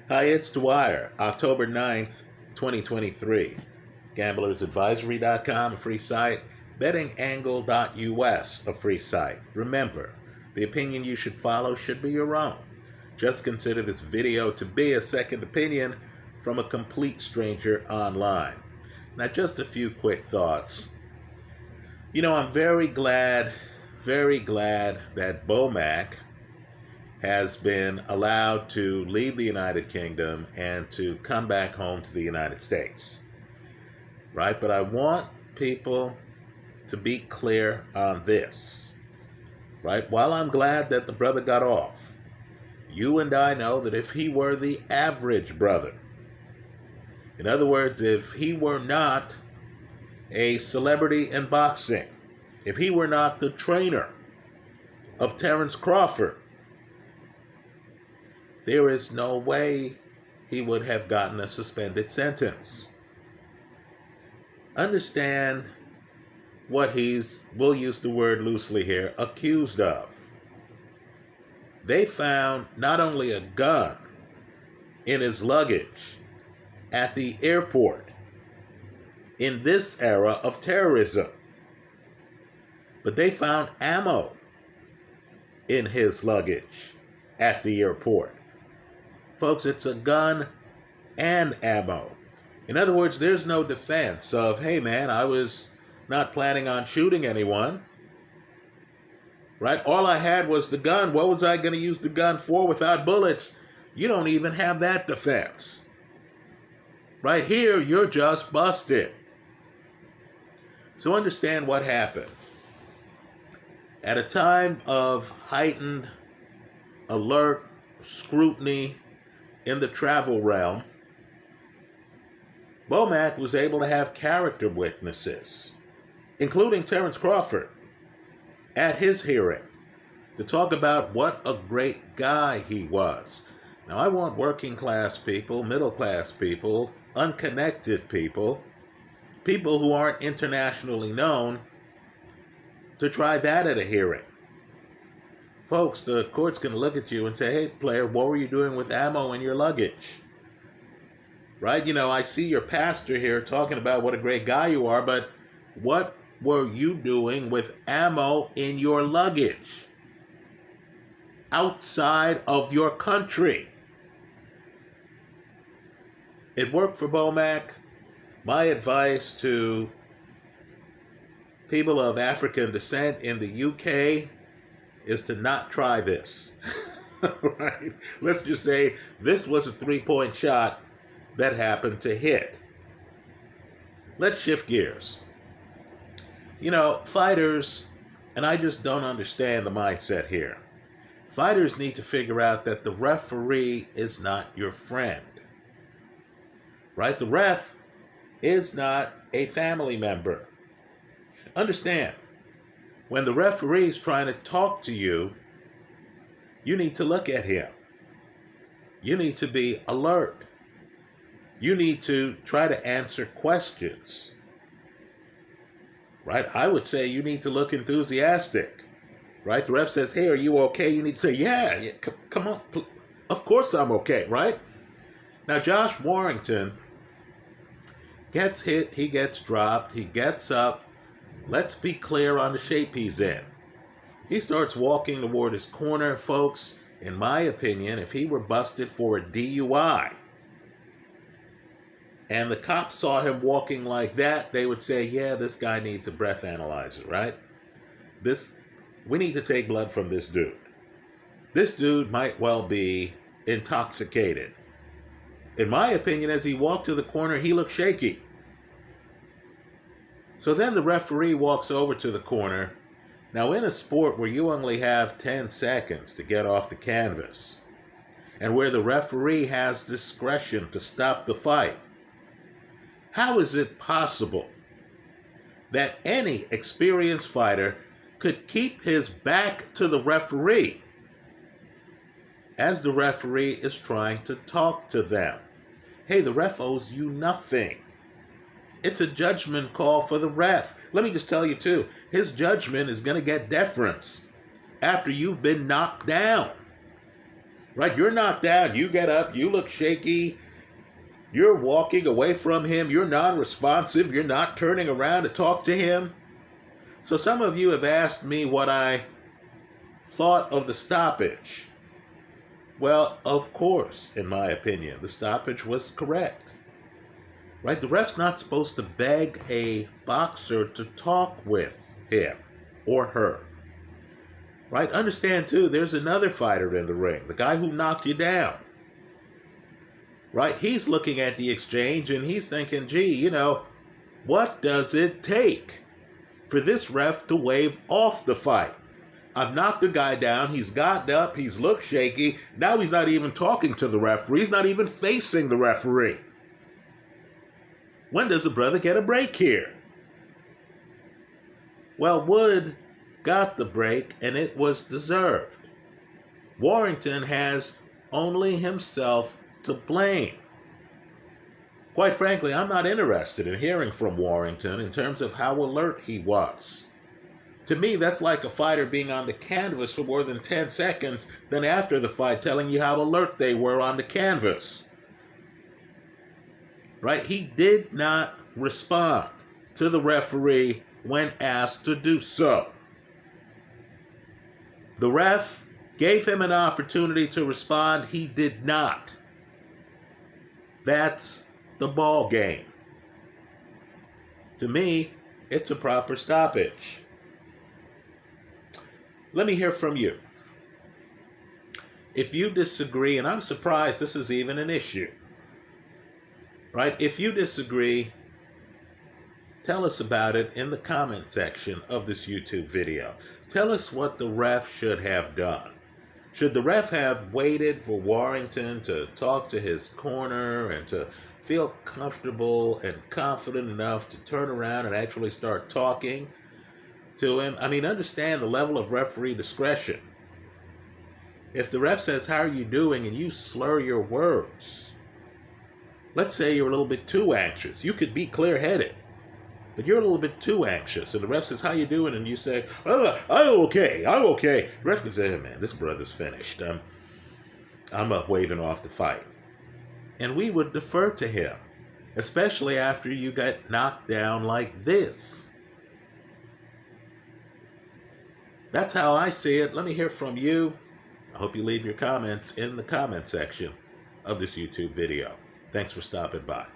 Hi, it's Dwyer, October 9th, 2023. GamblersAdvisory.com, a free site. BettingAngle.us, a free site. Remember, the opinion you should follow should be your own. Just consider this video to be a second opinion from a complete stranger online. Now, just a few quick thoughts. I'm very glad that Bomac has been allowed to leave the United Kingdom and to come back home to the United States, right? But I want people to be clear on this, right? While I'm glad that the brother got off, you and I know that if he were the average brother, in other words, if he were not a celebrity in boxing, if he were not the trainer of Terence Crawford, there is no way he would have gotten a suspended sentence. Understand what we'll use the word loosely here, accused of. They found not only a gun in his luggage at the airport in this era of terrorism, but they found ammo in his luggage at the airport. Folks, it's a gun and ammo. In other words, there's no defense of, hey man, I was not planning on shooting anyone, right? All I had was the gun. What was I going to use the gun for without bullets? You don't even have that defense. Right here, you're just busted. So understand what happened. At a time of heightened alert, scrutiny in the travel realm, Bomac was able to have character witnesses, including Terence Crawford, at his hearing to talk about what a great guy he was. Now, I want working class people, middle class people, unconnected people, people who aren't internationally known, to try that at a hearing. Folks, the court's going to look at you and say, hey, player, what were you doing with ammo in your luggage? Right? I see your pastor here talking about what a great guy you are, but what were you doing with ammo in your luggage outside of your country? It worked for Bomac. My advice to people of African descent in the UK is to not try this. Right? Let's just say this was a three-point shot that happened to hit. Let's shift gears. Fighters, and I just don't understand the mindset here. Fighters need to figure out that the referee is not your friend. Right? The ref is not a family member. Understand, when the referee is trying to talk to you, you need to look at him. You need to be alert. You need to try to answer questions. Right? I would say you need to look enthusiastic. Right? The ref says, hey, are you okay? You need to say, yeah, come on. Of course I'm okay, right? Now, Josh Warrington gets hit, he gets dropped, he gets up. Let's be clear on the shape he's in. He starts walking toward his corner. Folks, in my opinion, if he were busted for a DUI and the cops saw him walking like that, they would say, yeah, this guy needs a breath analyzer, right? We need to take blood from this dude. This dude might well be intoxicated. In my opinion, as he walked to the corner, he looked shaky. So then the referee walks over to the corner. Now, in a sport where you only have 10 seconds to get off the canvas, and where the referee has discretion to stop the fight, how is it possible that any experienced fighter could keep his back to the referee as the referee is trying to talk to them? Hey, the ref owes you nothing. It's a judgment call for the ref. Let me just tell you, too, his judgment is going to get deference after you've been knocked down. Right? You're knocked down. You get up. You look shaky. You're walking away from him. You're non-responsive. You're not turning around to talk to him. So some of you have asked me what I thought of the stoppage. Well, of course, in my opinion, the stoppage was correct. Right? The ref's not supposed to beg a boxer to talk with him or her. Right? Understand, too, there's another fighter in the ring, the guy who knocked you down. Right? He's looking at the exchange and he's thinking, gee, what does it take for this ref to wave off the fight? I've knocked the guy down. He's gotten up. He's looked shaky. Now he's not even talking to the referee. He's not even facing the referee. When does the brother get a break here? Well, Wood got the break, and it was deserved. Warrington has only himself to blame. Quite frankly, I'm not interested in hearing from Warrington in terms of how alert he was. To me, that's like a fighter being on the canvas for more than 10 seconds, then after the fight telling you how alert they were on the canvas. Right? He did not respond to the referee when asked to do so. The ref gave him an opportunity to respond. He did not. That's the ball game. To me, it's a proper stoppage. Let me hear from you. If you disagree, and I'm surprised this is even an issue, right? If you disagree, tell us about it in the comment section of this YouTube video. Tell us what the ref should have done. Should the ref have waited for Warrington to talk to his corner and to feel comfortable and confident enough to turn around and actually start talking to him? I mean, understand the level of referee discretion. If the ref says, "How are you doing?" and you slur your words, let's say you're a little bit too anxious. You could be clear-headed, but you're a little bit too anxious. And the ref says, "How you doing?" and you say, "Oh, I'm okay. The ref can say, "Hey, man, this brother's finished. I'm waving off the fight." And we would defer to him, especially after you get knocked down like this. That's how I see it. Let me hear from you. I hope you leave your comments in the comment section of this YouTube video. Thanks for stopping by.